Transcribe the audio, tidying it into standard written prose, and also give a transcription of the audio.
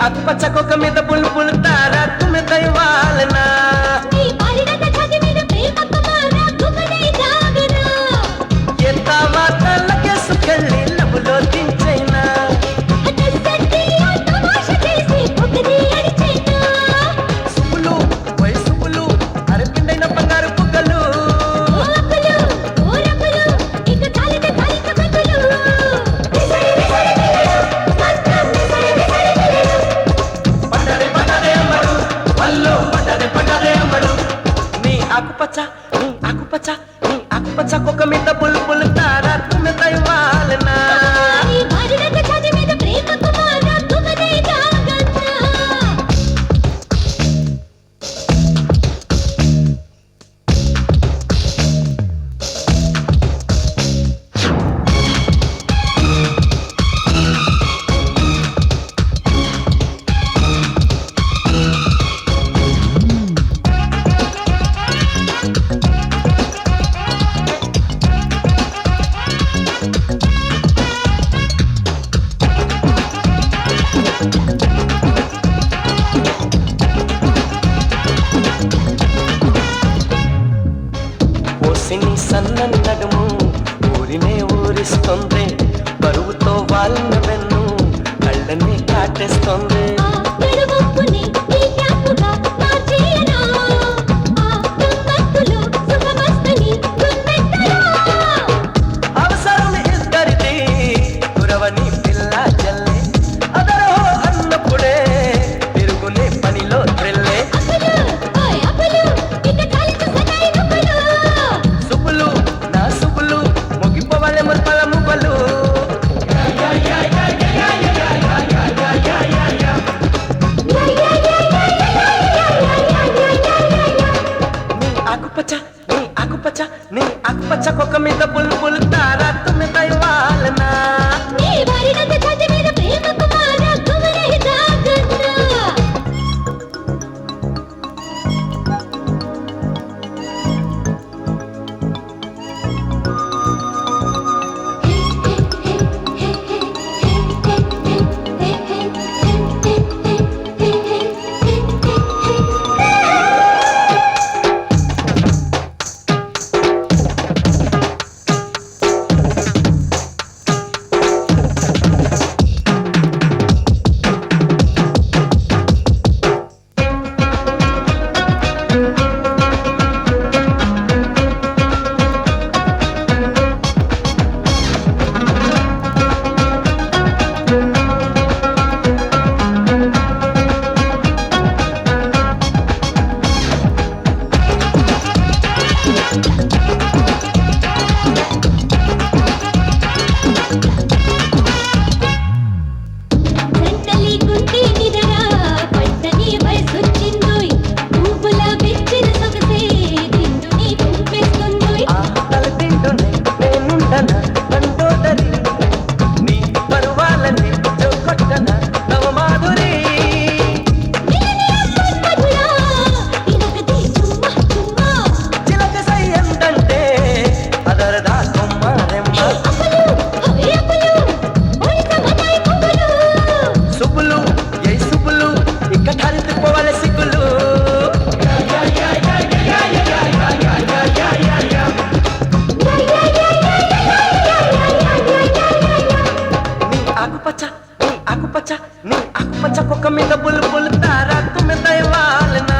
ఆకుపచ్చ కుక్క మీద బుల్బుల్ తారా తుమ్మె దైవాలనా నీ బాలినత ఛాతి మీద ప్రేమ కుమార గుమరే జాగనా ఎంత మాటలకే సుకెళ్ళి లబులో దించైనా హఠసంతి తమాషా చేసి పొగది అడిచైనా సుబ్బులు వయసుబ్బులు అరపిండైన బంగారు బుగ్గలు ఓ అప్పులు ఓ రప్పులు ఇక చాలితే చాలిత బతులు విసరి విసరి విసరి మంత్రం విసరి విసరి విసరి పడ్డదే అమ్మడు వల్లో పడ్డదే అమ్మడు నీ ఆకుపచ్చ కుక్క మీద బుల్బుల్ తారా తుమ్మె దైవాలనా నీ బాలినత ఛాతి మీద ప్రేమ కుమార గుమరే జాగనా ఓసిని సన్నని నడుము ఊరినే ఊరిస్తుంది బరువుతో వాళ్ళ వెన్ను కళ్ళని కాటేస్తుంది నడుముని నీ క్యాపుగా మార్చేయనా గమ్మత్తులు సుఖమస్తని గుమ్మెత్తనా అవసరం ఇద్దరిది గురవని పిల్ల జల్లే అదరో అన్నప్పుడే తిరుగునే పనిలో త్రిల్లే అప్పులు ఓయ్ అప్పులు ఇక చాలిత సన్నాయి నొప్పులు సుబ్బులు నా సుబ్బులు ముగిపోవాలే ముల్పల మువ్వలు నీ ఆకుపచ్చ కుక్క మీద బుల్బుల్ తారా తుమ్మె దైవాలనా నీ బాలినత ఛాతి మీద ప్రేమ కుమార గుమరే జాగనా గంటలి గుంటి నిదరా పట్టని వయసొచ్చిందోయ్ పువ్వుల విచ్చిన సొగసే దిండుని కుంపేస్తుందోయ్ ఆ తలపిండునే నేనుండన బండోదరి నీ పరువాలని చౌకొట్టన నవ మాధురి మధురా ఇదొకటి చుమ్మా చుమ్మా చిలక సై ఎంతంటే అదరదా కొమ్మ రెమ్మ అప్పులు హవే అప్పులు ఒలిక మనాయి పువ్వులు సుబ్బులు ఏ సుబ్బులు ఇక ధరిపోవాలి సిగ్గులు నీ ఆకుపచ్చ కుక్క మీద బుల్బుల్ తారా తుమ్మె దైవాలనా